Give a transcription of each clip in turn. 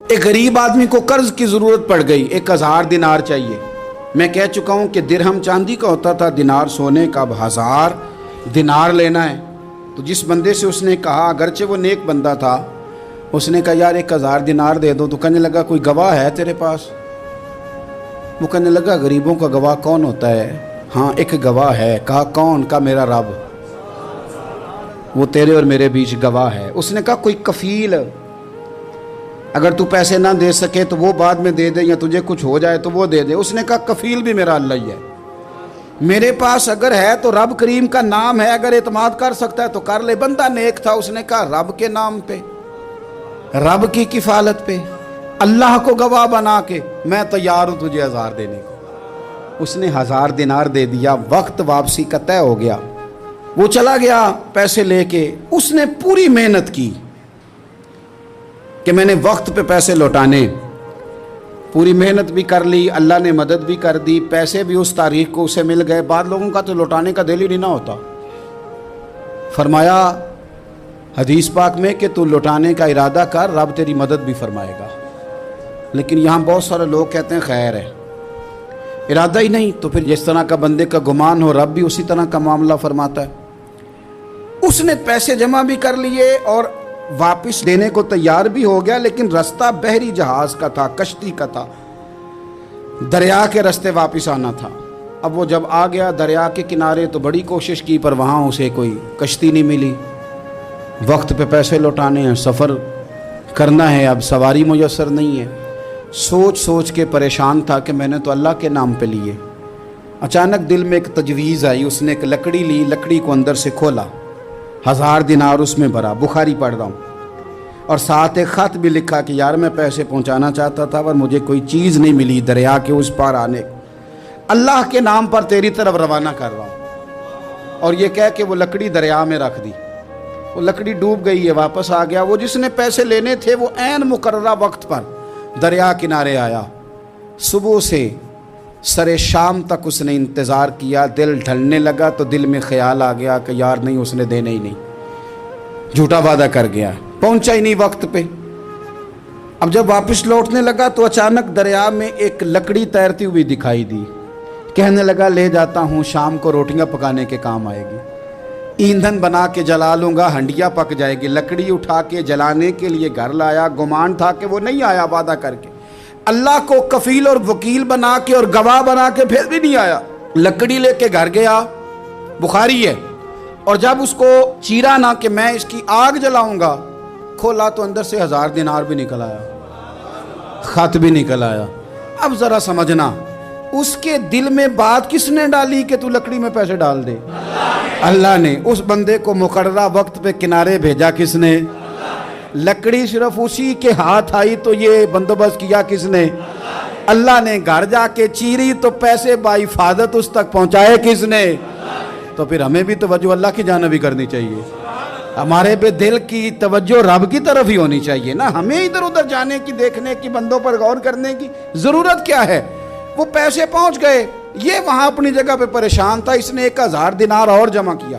ایک غریب آدمی کو قرض کی ضرورت پڑ گئی، 1000 دینار چاہیے۔ میں کہہ چکا ہوں کہ درہم چاندی کا ہوتا تھا، دینار سونے کا، اب 1000 دینار لینا ہے۔ تو جس بندے سے اس نے کہا، اگرچہ وہ نیک بندہ تھا، اس نے کہا یار 1000 دینار دے دو، تو کہنے لگا کوئی گواہ ہے تیرے پاس؟ وہ کہنے لگا غریبوں کا گواہ کون ہوتا ہے؟ ہاں ایک گواہ ہے۔ کہا کون؟ کہا میرا رب، وہ تیرے اور میرے بیچ گواہ ہے۔ اس نے کہا کوئی کفیل، اگر تو پیسے نہ دے سکے تو وہ بعد میں دے دے، یا تجھے کچھ ہو جائے تو وہ دے دے۔ اس نے کہا کفیل بھی میرا اللہ ہی ہے، میرے پاس اگر ہے تو رب کریم کا نام ہے، اگر اعتماد کر سکتا ہے تو کر لے۔ بندہ نیک تھا، اس نے کہا رب کے نام پہ، رب کی کفالت پہ، اللہ کو گواہ بنا کے میں تیار ہوں تجھے 1000 دینے کو۔ اس نے 1000 دینار دے دیا، وقت واپسی کا طے ہو گیا۔ وہ چلا گیا پیسے لے کے، اس نے پوری محنت کی کہ میں نے وقت پہ پیسے لوٹانے، پوری محنت بھی کر لی، اللہ نے مدد بھی کر دی، پیسے بھی اس تاریخ کو اسے مل گئے۔ بعض لوگوں کا تو لوٹانے کا دل ہی نہیں نہ ہوتا۔ فرمایا حدیث پاک میں کہ تو لوٹانے کا ارادہ کر، رب تیری مدد بھی فرمائے گا۔ لیکن یہاں بہت سارے لوگ کہتے ہیں خیر ہے، ارادہ ہی نہیں، تو پھر جس طرح کا بندے کا گمان ہو رب بھی اسی طرح کا معاملہ فرماتا ہے۔ اس نے پیسے جمع بھی کر لیے اور واپس دینے کو تیار بھی ہو گیا، لیکن رستہ بحری جہاز کا تھا، کشتی کا تھا، دریا کے رستے واپس آنا تھا۔ اب وہ جب آ گیا دریا کے کنارے تو بڑی کوشش کی، پر وہاں اسے کوئی کشتی نہیں ملی۔ وقت پہ پیسے لوٹانے ہیں، سفر کرنا ہے، اب سواری میسر نہیں ہے۔ سوچ سوچ کے پریشان تھا کہ میں نے تو اللہ کے نام پہ لیے۔ اچانک دل میں ایک تجویز آئی، اس نے ایک لکڑی لی، لکڑی کو اندر سے کھولا، 1000 دینار اس میں بھرا، بخاری پڑھ رہا ہوں، اور ساتھ ایک خط بھی لکھا کہ یار میں پیسے پہنچانا چاہتا تھا پر مجھے کوئی چیز نہیں ملی دریا کے اس پار آنے، اللہ کے نام پر تیری طرف روانہ کر رہا ہوں۔ اور یہ کہہ کہ وہ لکڑی دریا میں رکھ دی، وہ لکڑی ڈوب گئی ہے، واپس آ گیا۔ وہ جس نے پیسے لینے تھے وہ عین مقررہ وقت پر دریا کنارے آیا۔ صبح سے سر شام تک اس نے انتظار کیا، دل ڈھلنے لگا تو دل میں خیال آ گیا کہ یار نہیں، اس نے دینے ہی نہیں، جھوٹا وعدہ کر گیا، پہنچا ہی نہیں وقت پہ۔ اب جب واپس لوٹنے لگا تو اچانک دریا میں ایک لکڑی تیرتی ہوئی دکھائی دی، کہنے لگا لے جاتا ہوں، شام کو روٹیاں پکانے کے کام آئے گی، ایندھن بنا کے جلا لوں گا، ہنڈیا پک جائے گی۔ لکڑی اٹھا کے جلانے کے لیے گھر لایا، گمان تھا کہ وہ نہیں آیا وعدہ کر کے، اللہ کو کفیل اور وکیل بنا کے اور گواہ بنا کے پھر بھی نہیں آیا۔ لکڑی لے کے گھر گیا، بخاری ہے، اور جب اس کو چیرا نہ کہ میں اس کی آگ جلاؤں گا، کھولا تو اندر سے 1000 دینار بھی نکل آیا، خط بھی نکل آیا۔ اب ذرا سمجھنا، اس کے دل میں بات کس نے ڈالی کہ تو لکڑی میں پیسے ڈال دے؟ اللہ نے۔ اس بندے کو مقررہ وقت پہ کنارے بھیجا کس نے؟ لکڑی صرف اسی کے ہاتھ آئی تو یہ بندوبست کیا کس نے؟ اللہ نے۔ گھر جا کے چیری تو پیسے بحفاظت اس تک پہنچائے کس نے؟ تو پھر ہمیں بھی توجہ اللہ کی جانب ہی کرنی چاہیے، ہمارے پہ دل کی توجہ رب کی طرف ہی ہونی چاہیے نا، ہمیں ادھر ادھر جانے کی، دیکھنے کی، بندوں پر غور کرنے کی ضرورت کیا ہے؟ وہ پیسے پہنچ گئے، یہ وہاں اپنی جگہ پہ پریشان تھا، اس نے 1000 دینار اور جمع کیا۔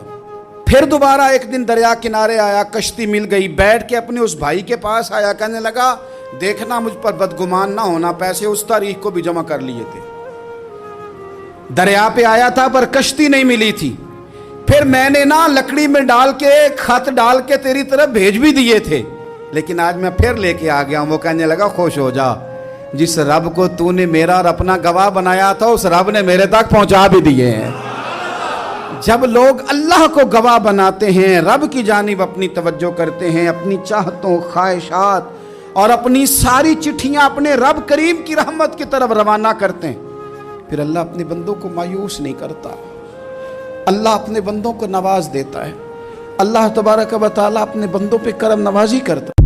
پھر دوبارہ ایک دن دریا کنارے آیا، کشتی مل گئی، بیٹھ کے اپنے اس بھائی کے پاس آیا، کہنے لگا دیکھنا مجھ پر بدگمان نہ ہونا، پیسے اس تاریخ کو بھی جمع کر لیے تھے، دریا پہ آیا تھا پر کشتی نہیں ملی تھی، پھر میں نے نا لکڑی میں ڈال کے خط ڈال کے تیری طرف بھیج بھی دیے تھے، لیکن آج میں پھر لے کے آ گیا ہوں۔ وہ کہنے لگا خوش ہو جا، جس رب کو تو نے میرا اور اپنا گواہ بنایا تھا اس رب نے میرے تک پہنچا بھی دیے ہیں۔ جب لوگ اللہ کو گواہ بناتے ہیں، رب کی جانب اپنی توجہ کرتے ہیں، اپنی چاہتوں، خواہشات اور اپنی ساری چٹھیاں اپنے رب کریم کی رحمت کی طرف روانہ کرتے ہیں، پھر اللہ اپنے بندوں کو مایوس نہیں کرتا، اللہ اپنے بندوں کو نواز دیتا ہے، اللہ تبارک و تعالیٰ اپنے بندوں پہ کرم نوازی کرتا ہے۔